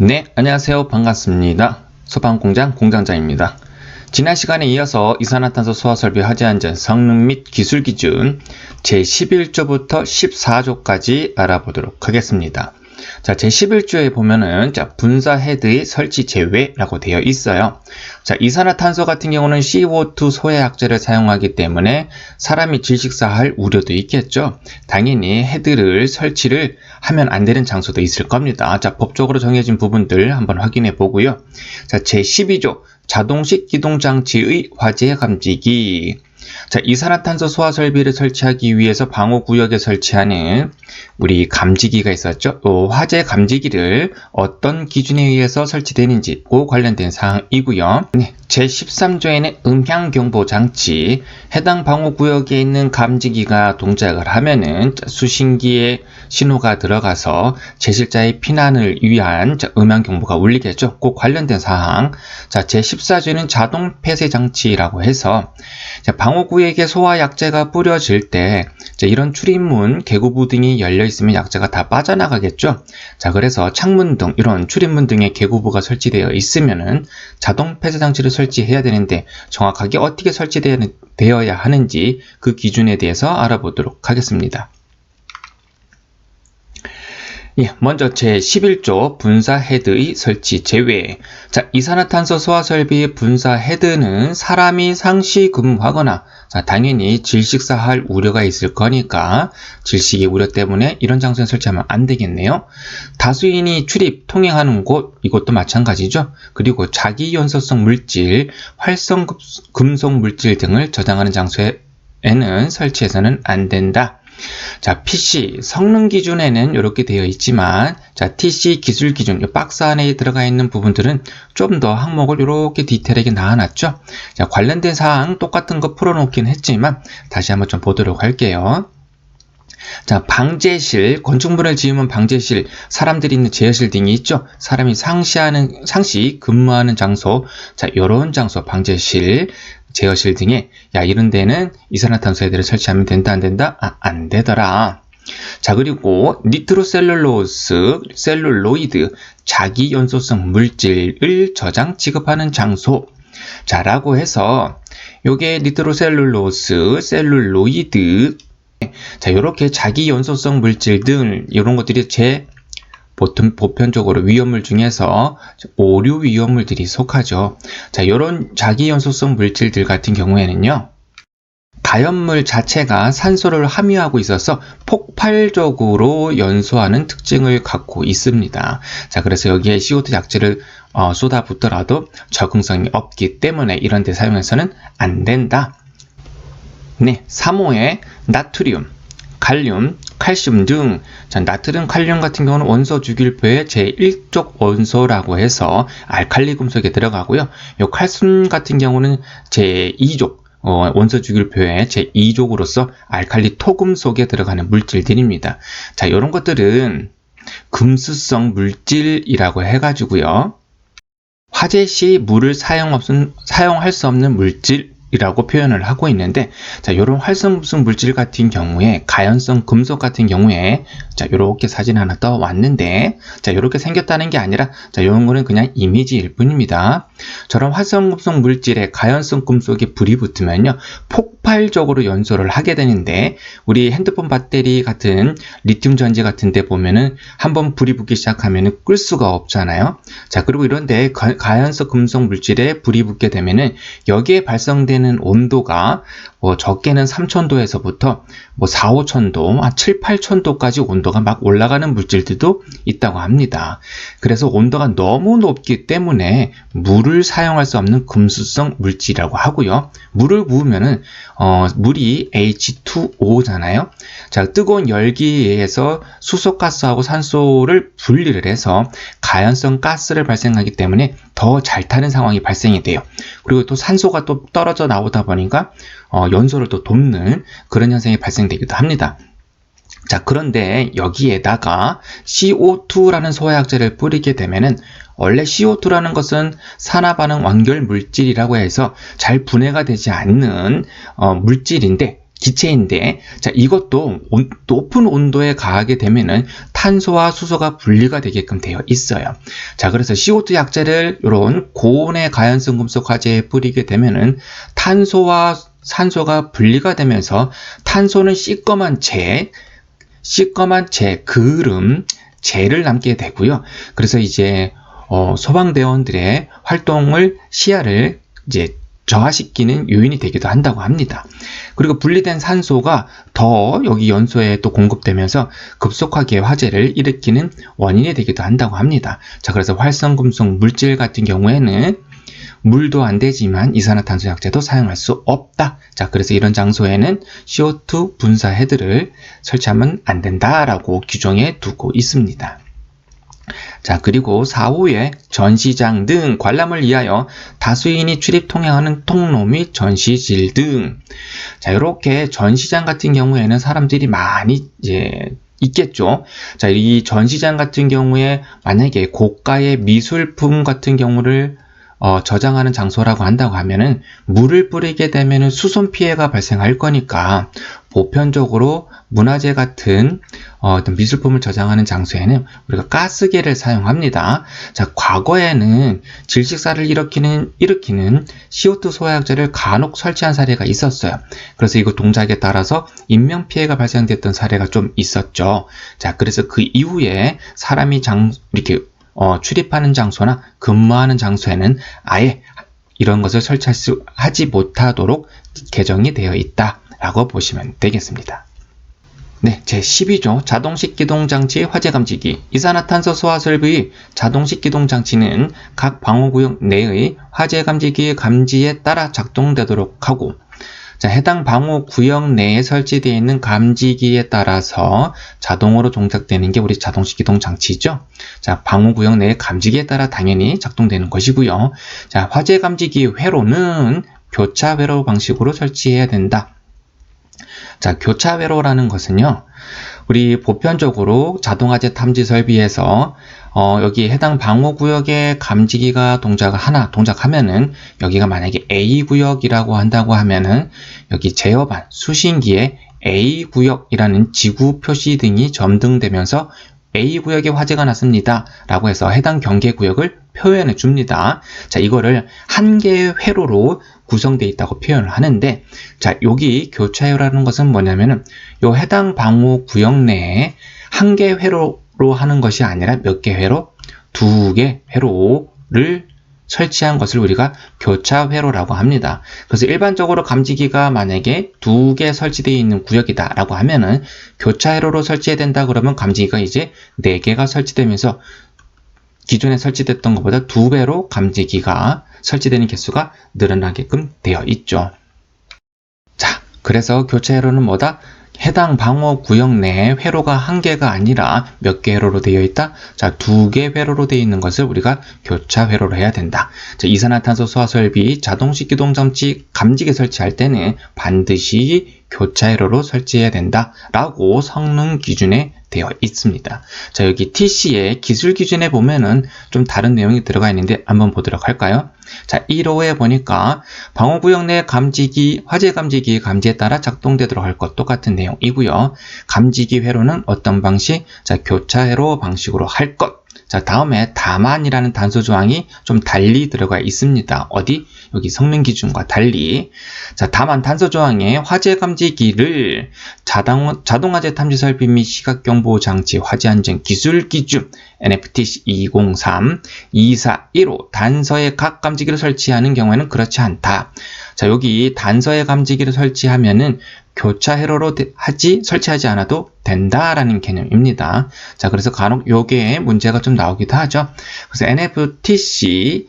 네, 안녕하세요. 반갑습니다. 소방공장 공장장입니다. 지난 시간에 이어서 이산화탄소 소화설비 화재 안전 성능 및 기술 기준 제11조부터 14조까지 알아보도록 하겠습니다. 자, 제11조에 보면은 분사 헤드의 설치 제외라고 되어 있어요. 자, 이산화탄소 같은 경우는 CO2 소해약제를 사용하기 때문에 사람이 질식사할 우려도 있겠죠. 당연히 헤드를 설치를 하면 안 되는 장소도 있을 겁니다. 자, 법적으로 정해진 부분들 한번 확인해 보고요. 자, 제12조 자동식 기동장치의 화재 감지기. 자, 이산화탄소 소화 설비를 설치하기 위해서 방호구역에 설치하는 우리 감지기가 있었죠. 화재 감지기를 어떤 기준에 의해서 설치되는지 그 관련된 사항이고요. 네, 제13조에는 음향경보장치. 해당 방호구역에 있는 감지기가 동작을 하면은 수신기에 신호가 들어가서 제실자의 피난을 위한 음향경보가 울리겠죠. 그 관련된 사항. 자, 제14조는 자동 폐쇄장치라고 해서 방호구역에 소화약제가 뿌려질 때 이런 출입문, 개구부 등이 열려 있으면 약제가 다 빠져나가겠죠. 자, 그래서 창문 등 이런 출입문 등에 개구부가 설치되어 있으면은 자동 폐쇄 장치를 설치해야 되는데 정확하게 어떻게 설치되어야 하는지 그 기준에 대해서 알아보도록 하겠습니다. 예, 먼저 제11조 분사 헤드의 설치 제외. 자, 이산화탄소 소화 설비의 분사 헤드는 사람이 상시 근무하거나 당연히 질식사할 우려가 있을 거니까 질식의 우려 때문에 이런 장소에 설치하면 안 되겠네요. 다수인이 출입, 통행하는 곳, 이것도 마찬가지죠. 그리고 자기연소성 물질, 활성 금속 물질 등을 저장하는 장소에는 설치해서는 안 된다. 자, PC 성능 기준에는 이렇게 되어 있지만, 자, TC 기술 기준, 이 박스 안에 들어가 있는 부분들은 좀 더 항목을 이렇게 디테일하게 나와놨죠. 자, 관련된 사항 똑같은 거 풀어놓긴 했지만, 다시 한번 좀 보도록 할게요. 자, 방제실, 건축물을 지으면 방제실, 사람들이 있는 제어실 등이 있죠. 사람이 상시 근무하는 장소, 자, 요런 장소, 방제실, 제어실 등에, 이런 데는 이산화탄소 헤드를 설치하면 된다, 안 된다? 안 되더라. 자, 그리고 니트로셀룰로스, 셀룰로이드, 자기연소성 물질을 저장, 취급하는 장소. 자, 라고 해서, 요게 니트로셀룰로스, 셀룰로이드, 자, 요렇게 자기연소성 물질 등 이런 것들이 보편적으로 위험물 중에서 오류 위험물들이 속하죠. 자, 요런 자기연소성 물질들 같은 경우에는요, 가연물 자체가 산소를 함유하고 있어서 폭발적으로 연소하는 특징을 갖고 있습니다. 자, 그래서 여기에 CO2 약제를 쏟아붓더라도 적응성이 없기 때문에 이런 데 사용해서는 안 된다. 네, 3호에 나트륨, 칼륨, 칼슘 등, 자, 나트륨, 칼륨 같은 경우는 원소 주기율표의 제1족 원소라고 해서 알칼리 금속에 들어가고요. 요 칼슘 같은 경우는 제2족 원소 주기율표의 제2족으로서 알칼리 토금속에 들어가는 물질들입니다. 자, 이런 것들은 금수성 물질이라고 해가지고요. 화재 시 물을 사용할 수 없는 물질 이라고 표현을 하고 있는데, 자, 요런 활성금속 물질 같은 경우에, 가연성 금속 같은 경우에, 자, 요렇게 사진 하나 떠왔는데, 자, 요렇게 생겼다는 게 아니라, 자, 요런 거는 그냥 이미지일 뿐입니다. 저런 활성금속 물질에 가연성 금속에 불이 붙으면요, 폭발적으로 연소를 하게 되는데, 우리 핸드폰 배터리 같은 리튬 전지 같은 데 보면은, 한번 불이 붙기 시작하면은 끌 수가 없잖아요. 자, 그리고 이런데 가연성 금속 물질에 불이 붙게 되면은, 여기에 발생되는 온도가 적게는 3000도에서부터 4, 5000도, 7, 8000도까지 온도가 막 올라가는 물질들도 있다고 합니다. 그래서 온도가 너무 높기 때문에 물을 사용할 수 없는 금수성 물질이라고 하고요. 물을 부으면은 물이 H2O잖아요. 자, 뜨거운 열기에 의해서 수소가스하고 산소를 분리를 해서 가연성 가스를 발생하기 때문에 더 잘 타는 상황이 발생이 돼요. 그리고 또 산소가 또 떨어져 나오다 보니까 연소를 또 돕는 그런 현상이 발생되기도 합니다. 자, 그런데 여기에다가 CO2라는 소화약제를 뿌리게 되면은, 원래 CO2라는 것은 산화반응 완결 물질이라고 해서 잘 분해가 되지 않는 물질인데, 기체인데, 자, 이것도 높은 온도에 가하게 되면은 탄소와 수소가 분리가 되게끔 되어 있어요. 자, 그래서 CO2 약재를 이런 고온의 가연성 금속 화재에 뿌리게 되면은 탄소와 산소가 분리가 되면서 탄소는 시꺼먼 그름, 재를 남게 되고요. 그래서 이제 소방대원들의 시야를 이제 저하시키는 요인이 되기도 한다고 합니다. 그리고 분리된 산소가 더 여기 연소에 또 공급되면서 급속하게 화재를 일으키는 원인이 되기도 한다고 합니다. 자, 그래서 활성금속 물질 같은 경우에는 물도 안 되지만 이산화탄소 약재도 사용할 수 없다. 자, 그래서 이런 장소에는 CO2 분사 헤드를 설치하면 안 된다라고 규정해 두고 있습니다. 자, 그리고 4호에 전시장 등 관람을 위하여 다수인이 출입 통행하는 통로 및 전시실 등. 자, 이렇게 전시장 같은 경우에는 사람들이 많이 있겠죠. 자, 이 전시장 같은 경우에 만약에 고가의 미술품 같은 경우를 저장하는 장소라고 한다고 하면은 물을 뿌리게 되면은 수손 피해가 발생할 거니까 보편적으로 문화재 같은 어떤 미술품을 저장하는 장소에는 우리가 가스계를 사용합니다. 자, 과거에는 질식사를 일으키는 CO2 소화약제를 간혹 설치한 사례가 있었어요. 그래서 이거 동작에 따라서 인명 피해가 발생됐던 사례가 좀 있었죠. 자, 그래서 그 이후에 사람이 이렇게 출입하는 장소나 근무하는 장소에는 아예 이런 것을 설치하지 못하도록 개정이 되어 있다라고 보시면 되겠습니다. 네, 제12조 자동식 기동장치 화재감지기. 이산화탄소 소화설비의 자동식 기동장치는 각 방호구역 내의 화재감지기의 감지에 따라 작동되도록 하고, 자, 해당 방호구역 내에 설치되어 있는 감지기에 따라서 자동으로 동작되는 게 우리 자동식 기동장치죠. 자, 방호구역 내의 감지기에 따라 당연히 작동되는 것이고요. 자, 화재감지기 회로는 교차 회로 방식으로 설치해야 된다. 자, 교차 회로라는 것은요, 우리 보편적으로 자동화재 탐지 설비에서 여기 해당 방호구역에 감지기가 동작하면은 여기가 만약에 A구역이라고 한다고 하면은 여기 제어반 수신기에 A구역이라는 지구 표시 등이 점등되면서 A구역에 화재가 났습니다 라고 해서 해당 경계구역을 표현해 줍니다. 자, 이거를 한 개의 회로로 구성되어 있다고 표현을 하는데, 자, 여기 교차회로라는 것은 뭐냐면은 요 해당 방호구역 내에 한 개 회로로 하는 것이 아니라 몇 개 회로? 2개 회로를 설치한 것을 우리가 교차회로라고 합니다. 그래서 일반적으로 감지기가 만약에 2개 설치되어 있는 구역이다 라고 하면은 교차회로로 설치해야 된다 그러면 감지기가 이제 4개가 설치되면서 기존에 설치됐던 것보다 2배로 감지기가 설치되는 개수가 늘어나게끔 되어 있죠. 자, 그래서 교차회로는 뭐다? 해당 방호구역 내에 회로가 한 개가 아니라 몇 개 회로로 되어 있다? 자, 2개 회로로 되어 있는 것을 우리가 교차회로로 해야 된다. 자, 이산화탄소 소화설비 자동식 기동장치 감지기 설치할 때는 반드시 교차회로로 설치해야 된다 라고 성능 기준에 되어 있습니다. 자, 여기 TC의 기술 기준에 보면은 좀 다른 내용이 들어가 있는데 한번 보도록 할까요? 자, 1호에 보니까 방호구역 내 감지기, 화재 감지기 감지에 따라 작동되도록 할 것 똑같은 내용이고요. 감지기 회로는 어떤 방식? 자, 교차회로 방식으로 할 것. 자, 다음에 다만이라는 단서 조항이 좀 달리 들어가 있습니다. 어디? 여기 성능 기준과 달리. 자, 다만 단서 조항에 화재 감지기를 자동화재 탐지 설비 및 시각경보 장치 화재 안전 기술 기준 NFTC 2003 241호 단서에 각 감지기를 설치하는 경우에는 그렇지 않다. 자, 여기 단서에 감지기를 설치하면은 교차 회로로 설치하지 않아도 된다라는 개념입니다. 자, 그래서 간혹 요게 문제가 좀 나오기도 하죠. 그래서 NFTC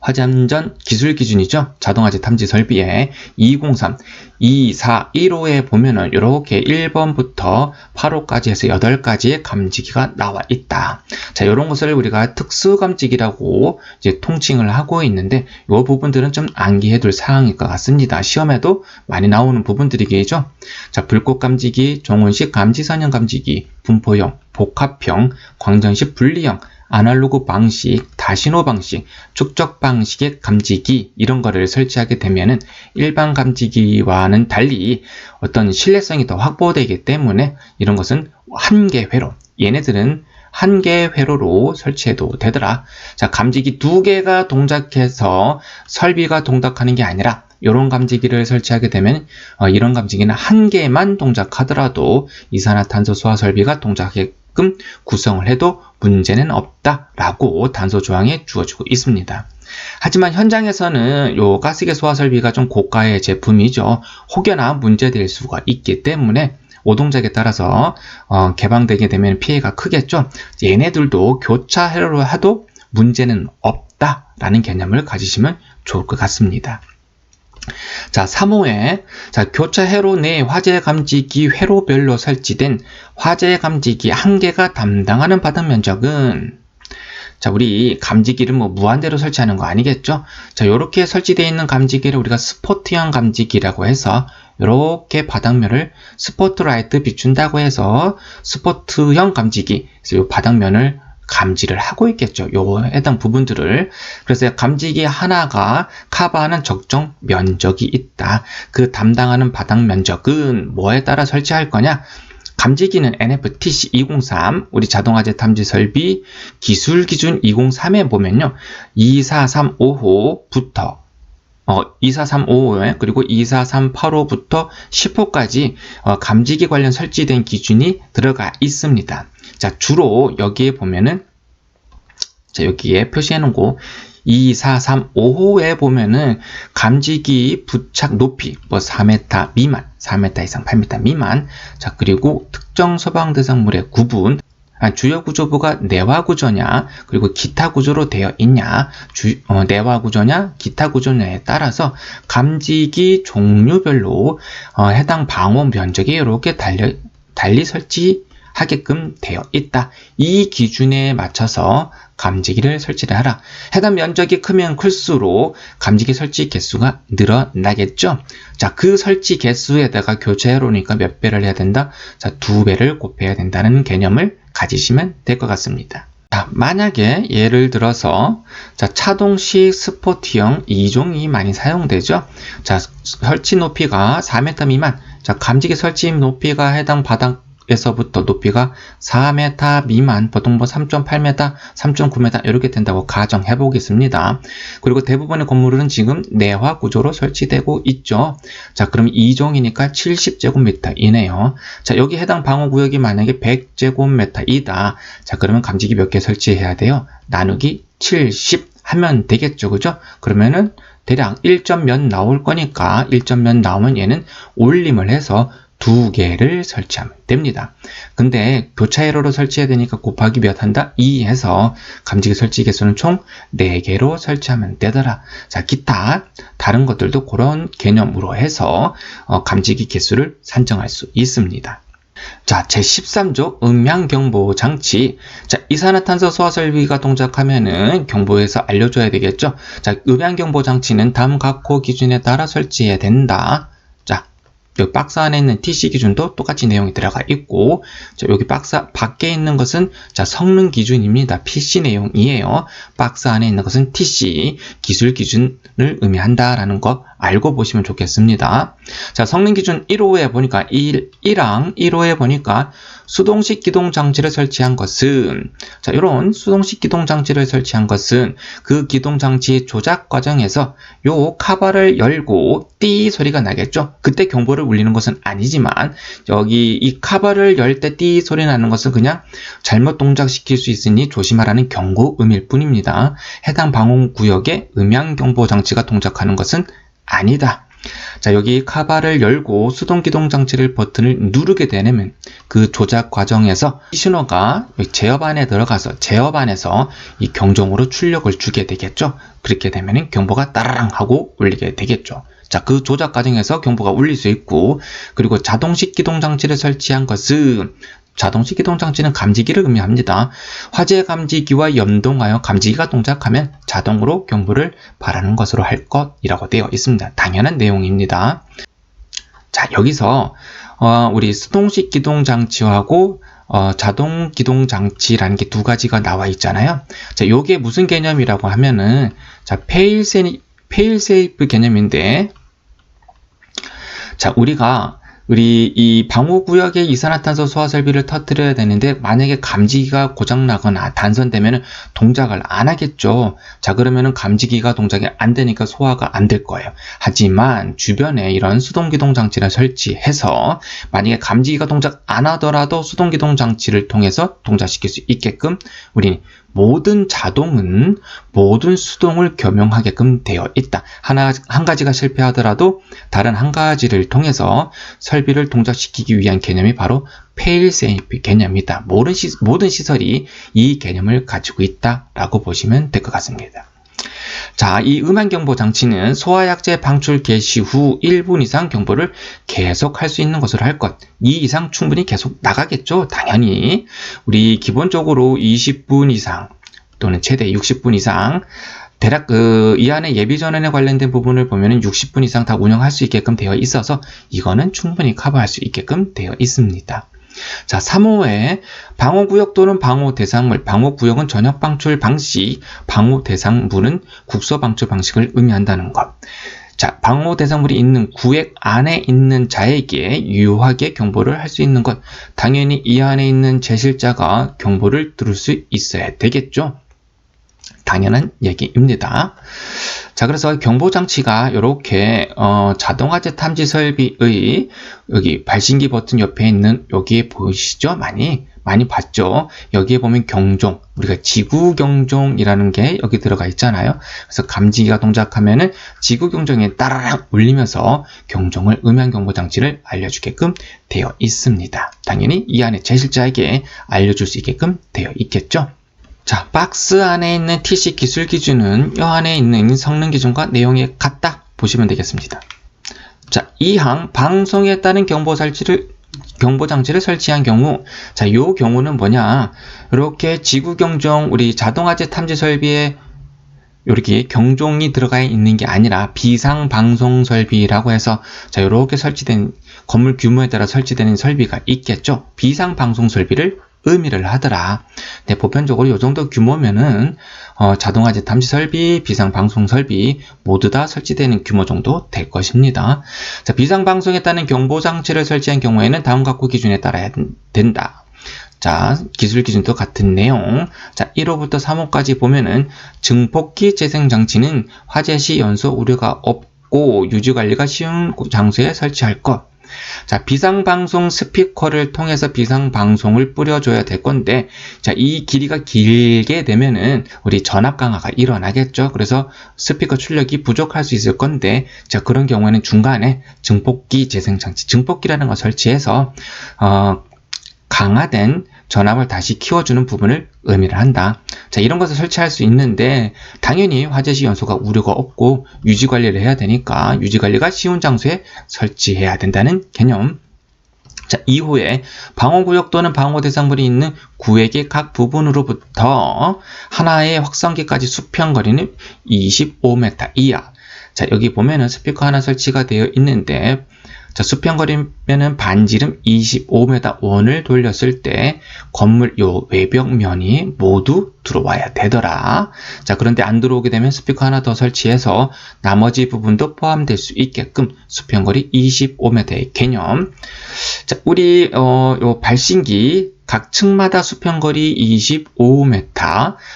화재안전 기술 기준이죠. 자동화재 탐지 설비에 203, 2415에 보면은 이렇게 1번부터 8호까지 해서 8가지의 감지기가 나와 있다. 자, 이런 것을 우리가 특수 감지기라고 이제 통칭을 하고 있는데, 이 부분들은 좀 암기해 둘 사항일 것 같습니다. 시험에도 많이 나오는 부분들이겠죠. 자, 불꽃 감지기, 종원식 감지 선형 감지기, 분포형, 복합형, 광전식 분리형, 아날로그 방식, 다신호 방식, 축적 방식의 감지기 이런 거를 설치하게 되면은 일반 감지기와는 달리 어떤 신뢰성이 더 확보되기 때문에 이런 것은 한 개 회로, 얘네들은 한 개 회로로 설치해도 되더라. 자, 감지기 2개가 동작해서 설비가 동작하는 게 아니라 이런 감지기를 설치하게 되면 이런 감지기는 한 개만 동작하더라도 이산화탄소 수화 설비가 동작하게끔 구성을 해도 문제는 없다라고 단서 조항에 주어지고 있습니다. 하지만 현장에서는 요 가스계 수화 설비가 좀 고가의 제품이죠. 혹여나 문제될 수가 있기 때문에 오동작에 따라서 개방되게 되면 피해가 크겠죠. 얘네들도 교차 회로로 해도 문제는 없다라는 개념을 가지시면 좋을 것 같습니다. 자, 3호에 교차 회로 내 화재 감지기 회로별로 설치된 화재 감지기 한 개가 담당하는 바닥 면적은, 자, 우리 감지기를 뭐 무한대로 설치하는 거 아니겠죠? 자, 요렇게 설치되어 있는 감지기를 우리가 스포트형 감지기라고 해서 요렇게 바닥면을 스포트라이트 비춘다고 해서 스포트형 감지기, 그래서 요 바닥면을 감지를 하고 있겠죠. 요 해당 부분들을. 그래서 감지기 하나가 커버하는 적정 면적이 있다. 그 담당하는 바닥 면적은 뭐에 따라 설치할 거냐? 감지기는 NFTC203, 우리 자동화재 탐지 설비 기술 기준 203에 보면요. 24355부터 24355 그리고 24385부터 10호까지 감지기 관련 설치된 기준이 들어가 있습니다. 자, 주로 여기에 보면은, 자, 여기에 표시해 놓은 거 24355에 보면은 감지기 부착 높이 뭐 4m 미만, 4m 이상 8m 미만, 자, 그리고 특정 소방 대상물의 구분, 주요 구조부가 내화 구조냐, 그리고 기타 구조로 되어 있냐, 내화 구조냐, 기타 구조냐에 따라서 감지기 종류별로 해당 방호 면적이 이렇게 달리 설치하게끔 되어 있다. 이 기준에 맞춰서 감지기를 설치를 하라. 해당 면적이 크면 클수록 감지기 설치 개수가 늘어나겠죠. 자, 그 설치 개수에다가 교체 회로니까 몇 배를 해야 된다? 자, 2배를 곱해야 된다는 개념을 가지시면 될 것 같습니다. 자, 만약에 예를 들어서 차동식 스포트형 2종이 많이 사용되죠. 자, 설치 높이가 4m 미만, 자, 감지기 설치 높이가 해당 바닥에서부터 높이가 4m 미만, 보통 뭐 3.8m, 3.9m 이렇게 된다고 가정해 보겠습니다. 그리고 대부분의 건물은 지금 내화 구조로 설치되고 있죠. 자, 그럼 2종이니까 70제곱미터이네요. 자, 여기 해당 방호구역이 만약에 100제곱미터이다. 자, 그러면 감지기 몇 개 설치해야 돼요? 나누기 70 하면 되겠죠. 그죠? 그러면은 대략 1점 몇 나올 거니까 1점 몇 나오면 얘는 올림을 해서 2개를 설치하면 됩니다. 근데 교차 회로로 설치해야 되니까 곱하기 몇 한다? 2 해서 감지기 설치 개수는 총 4개로 설치하면 되더라. 자, 기타 다른 것들도 그런 개념으로 해서 감지기 개수를 산정할 수 있습니다. 자, 제13조 음향경보 장치. 자, 이산화탄소 수화 설비가 동작하면은 경보에서 알려줘야 되겠죠. 자, 음향경보 장치는 다음 각호 기준에 따라 설치해야 된다. 여기 박스 안에 있는 TC 기준도 똑같이 내용이 들어가 있고, 자, 여기 박스 밖에 있는 것은 성능 기준입니다. PC 내용이에요. 박스 안에 있는 것은 TC 기술 기준을 의미한다라는 거 알고 보시면 좋겠습니다. 자, 성능 기준 1호에 보니까 1항 1호에 보니까 수동식 기동 장치를 설치한 것은, 자, 이런 수동식 기동 장치를 설치한 것은 그 기동 장치 조작 과정에서 요 카바를 열고 띠 소리가 나겠죠. 그때 경보를 울리는 것은 아니지만 여기 이 카바를 열 때 띠 소리 나는 것은 그냥 잘못 동작시킬 수 있으니 조심하라는 경고음일 뿐입니다. 해당 방호구역에 음향경보 장치가 동작하는 것은 아니다. 자, 여기 카바를 열고 수동기동 장치를 버튼을 누르게 되면 그 조작 과정에서 이 신호가 제어 안에 들어가서 제어 안에서 이 경종으로 출력을 주게 되겠죠. 그렇게 되면 경보가 따라랑 하고 울리게 되겠죠. 자, 그 조작 과정에서 경보가 울릴 수 있고, 그리고 자동식 기동 장치를 설치한 것은, 자동식 기동 장치는 감지기를 의미합니다. 화재 감지기와 연동하여 감지기가 동작하면 자동으로 경보를 발하는 것으로 할 것이라고 되어 있습니다. 당연한 내용입니다. 자, 여기서 우리 수동식 기동 장치하고 자동 기동 장치라는 게 두 가지가 나와 있잖아요. 자, 요게 무슨 개념이라고 하면은, 자, 페일세이프 개념인데, 자, 우리 이 방호구역에 이산화탄소 소화 설비를 터뜨려야 되는데, 만약에 감지기가 고장나거나 단선되면 동작을 안 하겠죠. 자, 그러면은 감지기가 동작이 안 되니까 소화가 안 될 거예요. 하지만 주변에 이런 수동기동 장치를 설치해서 만약에 감지기가 동작 안 하더라도 수동기동 장치를 통해서 동작시킬 수 있게끔 우리 모든 자동은 모든 수동을 겸용하게끔 되어 있다. 한 가지가 실패하더라도 다른 한 가지를 통해서 설비를 동작시키기 위한 개념이 바로 페일세이프 개념이다. 모든 시설이 이 개념을 가지고 있다라고 보시면 될 것 같습니다. 자, 이 음향경보 장치는 소화약제 방출 개시 후 1분 이상 경보를 계속 할 수 있는 것으로 할 것. 이 이상 충분히 계속 나가겠죠. 당연히 우리 기본적으로 20분 이상 또는 최대 60분 이상 대략 이 안에 예비전원에 관련된 부분을 보면은 60분 이상 다 운영할 수 있게끔 되어 있어서 이거는 충분히 커버할 수 있게끔 되어 있습니다. 자, 3호에 방호구역 또는 방호대상물, 방호구역은 전역 방출 방식, 방호대상물은 국소 방출 방식을 의미한다는 것. 자, 방호대상물이 있는 구역 안에 있는 자에게 유효하게 경보를 할 수 있는 것. 당연히 이 안에 있는 제실자가 경보를 들을 수 있어야 되겠죠. 당연한 얘기입니다. 자, 그래서 경보장치가 이렇게 자동화재 탐지 설비의 여기 발신기 버튼 옆에 있는 여기에 보이시죠? 많이 봤죠? 여기에 보면 경종, 우리가 지구 경종이라는 게 여기 들어가 있잖아요. 그래서 감지기가 동작하면은 지구 경종에 따라락 울리면서 경종을 음향 경보 장치를 알려주게끔 되어 있습니다. 당연히 이 안에 제실자에게 알려줄 수 있게끔 되어 있겠죠. 자, 박스 안에 있는 TC 기술 기준은 이 안에 있는 성능 기준과 내용이 같다 보시면 되겠습니다. 자, 2항 방송에 따른 경보 장치를 설치한 경우, 자, 이 경우는 뭐냐? 이렇게 지구 경종, 우리 자동화재 탐지 설비에 이렇게 경종이 들어가 있는 게 아니라 비상 방송 설비라고 해서 자, 이렇게 설치된 건물 규모에 따라 설치되는 설비가 있겠죠. 비상 방송 설비를 의미를 하더라. 네, 보편적으로 이 정도 규모면은 자동화재 탐지 설비, 비상 방송 설비 모두 다 설치되는 규모 정도 될 것입니다. 자, 비상 방송에 따른 경보 장치를 설치한 경우에는 다음과 같고 기준에 따라야 된다. 자, 기술 기준도 같은 내용. 자, 1호부터 3호까지 보면은 증폭기 재생 장치는 화재 시 연소 우려가 없고 유지 관리가 쉬운 장소에 설치할 것. 자, 비상방송 스피커를 통해서 비상방송을 뿌려줘야 될 건데, 자, 이 길이가 길게 되면은 우리 전압 강화가 일어나겠죠. 그래서 스피커 출력이 부족할 수 있을 건데, 자, 그런 경우에는 중간에 증폭기 재생장치, 증폭기라는 걸 설치해서, 강화된 전압을 다시 키워주는 부분을 의미를 한다. 자, 이런 것을 설치할 수 있는데 당연히 화재 시 연소가 우려가 없고 유지 관리를 해야 되니까 유지 관리가 쉬운 장소에 설치해야 된다는 개념. 자, 2호에 방호구역 또는 방호대상물이 있는 구역의 각 부분으로부터 하나의 확성기까지 수평거리는 25m 이하. 자, 여기 보면은 스피커 하나 설치가 되어 있는데, 자, 수평거리면은 반지름 25m 원을 돌렸을 때 건물 요 외벽면이 모두 들어와야 되더라. 자, 그런데 안 들어오게 되면 스피커 하나 더 설치해서 나머지 부분도 포함될 수 있게끔 수평거리 25m의 개념. 자, 우리 요 발신기 각 층마다 수평거리 25m.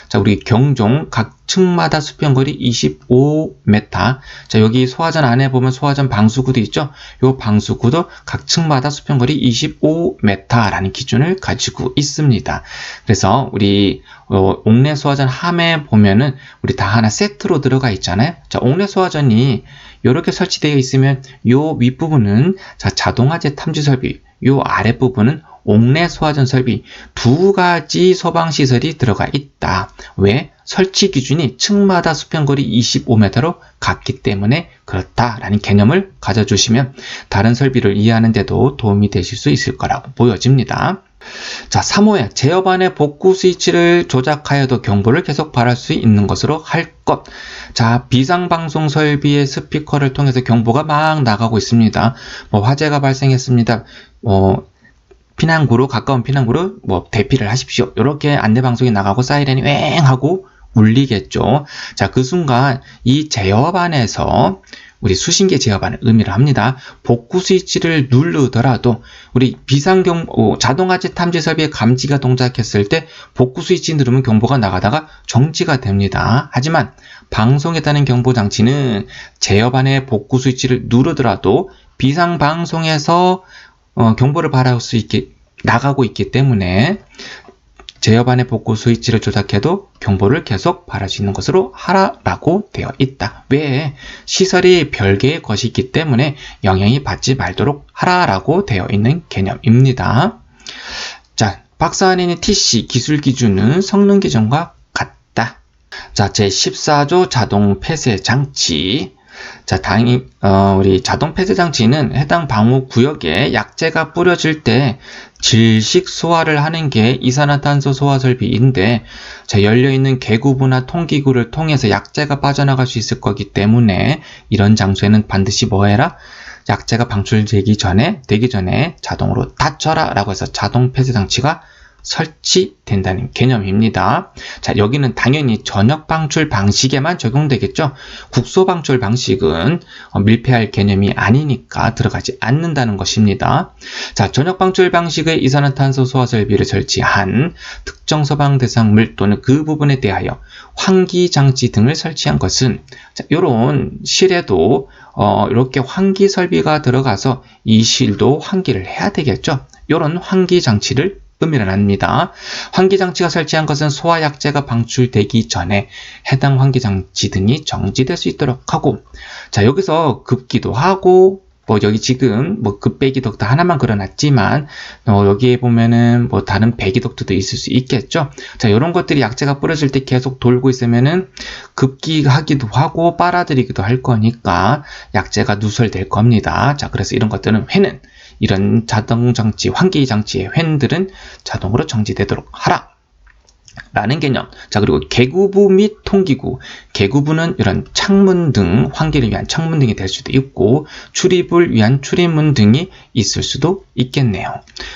자, 우리 경종 각 층마다 수평거리 25m. 자, 여기 소화전 안에 보면 소화전 방수구도 있죠. 요 방수구도 각 층마다 수평거리 25m라는 기준을 가지고 있습니다. 그래서 우리 옥내 소화전 함에 보면은 우리 다 하나 세트로 들어가 있잖아요. 자, 옥내 소화전이 이렇게 설치되어 있으면 요 윗부분은 자, 자동화재 탐지 설비, 요 아랫부분은 옥내 소화전 설비 두 가지 소방시설이 들어가 있다. 왜? 설치 기준이 층마다 수평거리 25m로 같기 때문에 그렇다라는 개념을 가져주시면 다른 설비를 이해하는 데도 도움이 되실 수 있을 거라고 보여집니다. 자, 3호에 제어반의 복구 스위치를 조작하여도 경보를 계속 발할 수 있는 것으로 할 것. 자, 비상방송 설비의 스피커를 통해서 경보가 막 나가고 있습니다. 화재가 발생했습니다. 피난구로, 가까운 피난구로 뭐 대피를 하십시오. 이렇게 안내방송이 나가고 사이렌이 왱 하고 울리겠죠. 자, 그 순간 이 제어반에서 우리 수신기 제어반을 의미를 합니다. 복구 스위치를 누르더라도 우리 자동화재 탐지 설비의 감지가 동작했을 때 복구 스위치 누르면 경보가 나가다가 정지가 됩니다. 하지만 방송에 따른 경보 장치는 제어반의 복구 스위치를 누르더라도 비상 방송에서 경보를 발할 수 있게 나가고 있기 때문에 제어반의 복구 스위치를 조작해도 경보를 계속 발할 수 있는 것으로 하라라고 되어 있다. 왜? 시설이 별개의 것이 있기 때문에 영향이 받지 말도록 하라라고 되어 있는 개념입니다. 자, 박스 안에 있는 TC 기술 기준은 성능 기준과 같다. 자, 제14조 자동 폐쇄 장치. 자, 우리 자동 폐쇄 장치는 해당 방호 구역에 약재가 뿌려질 때 질식 소화를 하는 게 이산화탄소 소화 설비인데, 자, 열려있는 개구부나 통기구를 통해서 약재가 빠져나갈 수 있을 거기 때문에 이런 장소에는 반드시 뭐 해라? 약재가 방출되기 전에 자동으로 닫혀라 라고 해서 자동 폐쇄 장치가 설치된다는 개념입니다. 자, 여기는 당연히 전역 방출 방식에만 적용되겠죠. 국소 방출 방식은 밀폐할 개념이 아니니까 들어가지 않는다는 것입니다. 자, 전역 방출 방식의 이산화탄소 소화 설비를 설치한 특정 소방 대상물 또는 그 부분에 대하여 환기 장치 등을 설치한 것은, 자, 이런 실에도 이렇게 환기 설비가 들어가서 이 실도 환기를 해야 되겠죠. 이런 환기 장치를 의미를 합니다. 환기장치가 설치한 것은 소화약재가 방출되기 전에 해당 환기장치 등이 정지될 수 있도록 하고, 자, 여기서 급기도 하고, 여기 지금 급배기 덕트 하나만 그려놨지만, 여기에 보면은 다른 배기 덕트도 있을 수 있겠죠. 자, 이런 것들이 약재가 뿌려질 때 계속 돌고 있으면은 급기하기도 하고 빨아들이기도 할 거니까 약재가 누설될 겁니다. 자, 그래서 이런 것들은 이런 자동장치, 환기장치의 팬들은 자동으로 정지되도록 하라 라는 개념. 자, 그리고 개구부 및 통기구. 개구부는 이런 창문 등, 환기를 위한 창문 등이 될 수도 있고, 출입을 위한 출입문 등이 있을 수도 있겠네요.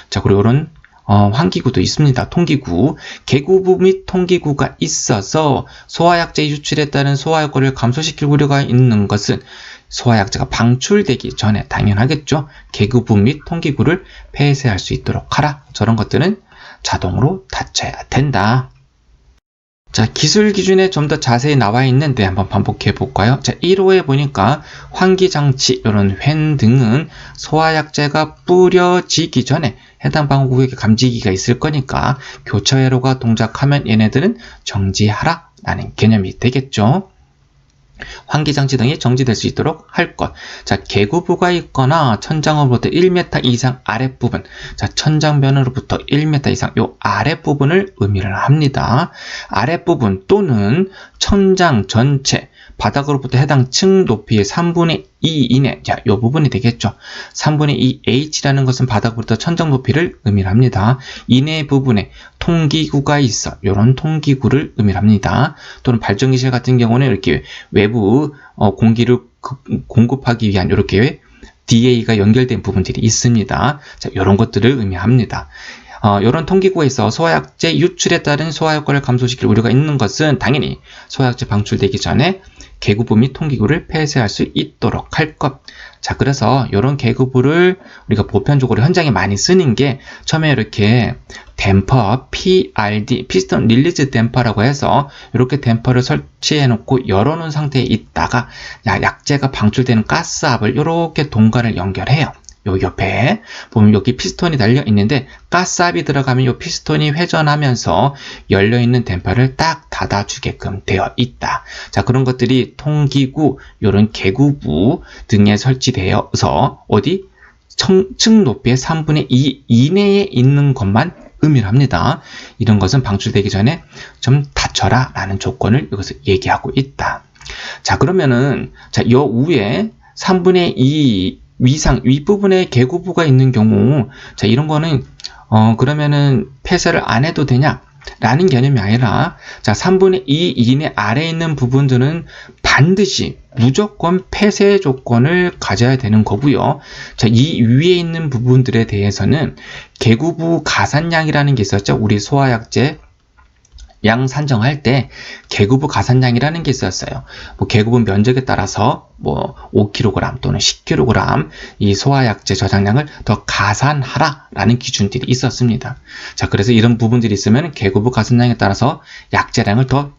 자, 그리고 이런 환기구도 있습니다. 통기구. 개구부 및 통기구가 있어서 소화약재 유출에 따른 소화 효과를 감소시킬 우려가 있는 것은 소화약재가 방출되기 전에 당연하겠죠. 개구부 및 통기구를 폐쇄할 수 있도록 하라. 저런 것들은 자동으로 닫혀야 된다. 자, 기술 기준에 좀 더 자세히 나와 있는데 한번 반복해 볼까요? 자, 1호에 보니까 환기장치, 이런 팬 등은 소화약재가 뿌려지기 전에 해당 방호구역에 감지기가 있을 거니까 교차회로가 동작하면 얘네들은 정지하라 라는 개념이 되겠죠. 환기장치 등이 정지될 수 있도록 할 것. 자, 개구부가 있거나 천장으로부터 1m 이상 아랫부분, 자, 천장면으로부터 1m 이상 요 아랫부분을 의미를 합니다. 아랫부분 또는 천장 전체, 바닥으로부터 해당 층 높이의 3분의 2 이내, 자, 요 부분이 되겠죠. 3분의 2 H라는 것은 바닥으로부터 천장 높이를 의미를 합니다. 이내 부분에 통기구가 있어, 요런 통기구를 의미를 합니다. 또는 발전기실 같은 경우는 이렇게 외부 공기를 공급하기 위한 이렇게 DA가 연결된 부분들이 있습니다. 자, 요런 것들을 의미합니다. 이런 통기구에서 소화약재 유출에 따른 소화 효과를 감소시킬 우려가 있는 것은 당연히 소화약재 방출되기 전에 개구부 및 통기구를 폐쇄할 수 있도록 할 것. 자, 그래서 이런 개구부를 우리가 보편적으로 현장에 많이 쓰는 게 처음에 이렇게 댐퍼, PRD, 피스톤 릴리즈 댐퍼라고 해서 이렇게 댐퍼를 설치해 놓고 열어놓은 상태에 있다가 약재가 방출되는 가스압을 이렇게 동관을 연결해요. 요 옆에 보면 여기 피스톤이 달려 있는데 가스압이 들어가면 요 피스톤이 회전하면서 열려있는 댐퍼를 딱 닫아주게끔 되어 있다. 자, 그런 것들이 통기구, 요런 개구부 등에 설치되어서 어디? 층 높이의 3분의 2 이내에 있는 것만 의미를 합니다. 이런 것은 방출되기 전에 좀 닫혀라 라는 조건을 여기서 얘기하고 있다. 자, 그러면은 요 위에 3분의 2 윗부분에 개구부가 있는 경우, 자, 이런 거는 그러면은 폐쇄를 안 해도 되냐? 라는 개념이 아니라, 자, 3분의 2 이내 아래에 있는 부분들은 반드시 무조건 폐쇄 조건을 가져야 되는 거고요. 자, 이 위에 있는 부분들에 대해서는 계구부 가산량이라는 게 있었죠. 우리 소화약제 양 산정할 때 계구부 가산량이라는 게 있었어요. 뭐 계구부 면적에 따라서 뭐 5kg 또는 10kg 이 소화약제 저장량을 더 가산하라 라는 기준들이 있었습니다. 자, 그래서 이런 부분들이 있으면 계구부 가산량에 따라서 약제량을 더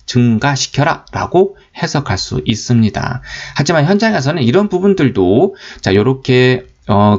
증가시켜라 라고 해석할 수 있습니다. 하지만 현장에서는 이런 부분들도 자, 요렇게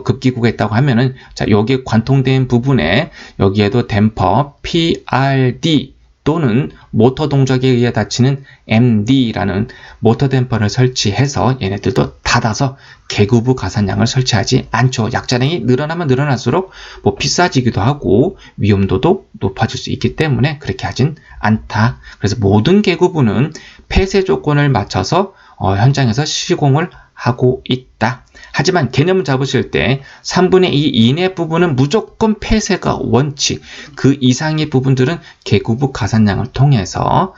급기구가 있다고 하면은, 자, 여기에 관통된 부분에 여기에도 댐퍼 PRD 또는 모터 동작에 의해 닫히는 MD라는 모터 댐퍼를 설치해서 얘네들도 닫아서 계구부 가산량을 설치하지 않죠. 약자량이 늘어나면 늘어날수록 뭐 비싸지기도 하고 위험도도 높아질 수 있기 때문에 그렇게 하진 않다. 그래서 모든 계구부는 폐쇄 조건을 맞춰서 현장에서 시공을 하고 있다. 하지만 개념을 잡으실 때 3분의 2 이내 부분은 무조건 폐쇄가 원칙, 그 이상의 부분들은 계구부 가산량을 통해서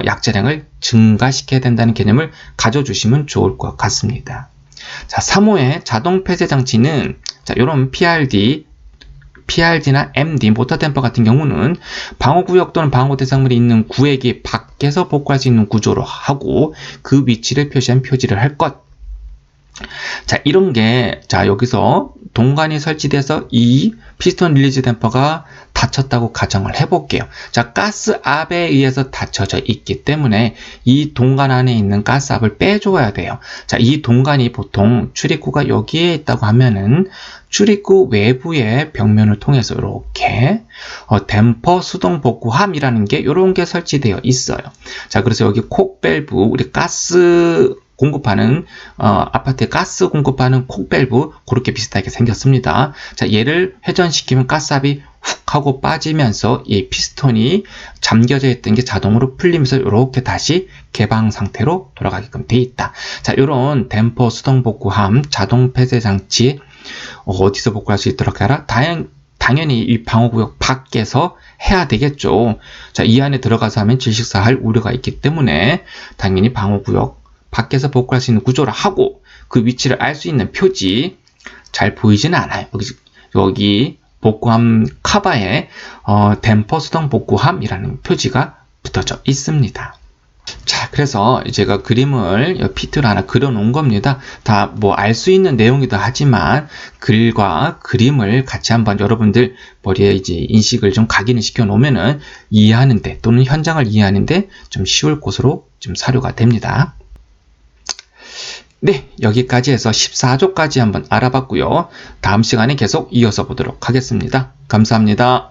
약제량을 증가시켜야 된다는 개념을 가져주시면 좋을 것 같습니다. 자, 3호의 자동 폐쇄 장치는 자, 이런 PRD나 MD, 모터 댐퍼 같은 경우는 방어구역 또는 방어 대상물이 있는 구획이 밖에서 복구할 수 있는 구조로 하고 그 위치를 표시한 표지를 할 것. 자, 이런 게, 자, 여기서 동관이 설치돼서 이 피스톤 릴리즈 댐퍼가 닫혔다고 가정을 해볼게요. 자, 가스압에 의해서 닫혀져 있기 때문에 이 동관 안에 있는 가스압을 빼줘야 돼요. 자, 이 동관이 보통 출입구가 여기에 있다고 하면은 출입구 외부의 벽면을 통해서 이렇게 댐퍼 수동 복구함이라는 게 이런 게 설치되어 있어요. 자, 그래서 여기 콕 밸브, 우리 가스 공급하는 아파트에 가스 공급하는 콕 밸브 그렇게 비슷하게 생겼습니다. 자, 얘를 회전시키면 가스압이 훅 하고 빠지면서 이 피스톤이 잠겨져 있던 게 자동으로 풀리면서 이렇게 다시 개방 상태로 돌아가게끔 돼 있다. 자, 이런 댐퍼 수동 복구함 자동 폐쇄 장치 어디서 복구할 수 있도록 하라? 당연히 이 방어구역 밖에서 해야 되겠죠. 자, 이 안에 들어가서 하면 질식사할 우려가 있기 때문에 당연히 방어구역 밖에서 복구할 수 있는 구조를 하고 그 위치를 알 수 있는 표지 잘 보이지는 않아요. 여기 복구함 카바에 댐퍼 수동 복구함이라는 표지가 붙어져 있습니다. 자, 그래서 제가 그림을 피트로 하나 그려 놓은 겁니다. 다 뭐 알 수 있는 내용이기도 하지만 글과 그림을 같이 한번 여러분들 머리에 이제 인식을 좀 각인을 시켜 놓으면은 이해하는데 또는 현장을 이해하는데 좀 쉬울 곳으로 좀 사료가 됩니다. 네, 여기까지 해서 14조까지 한번 알아봤고요. 다음 시간에 계속 이어서 보도록 하겠습니다. 감사합니다.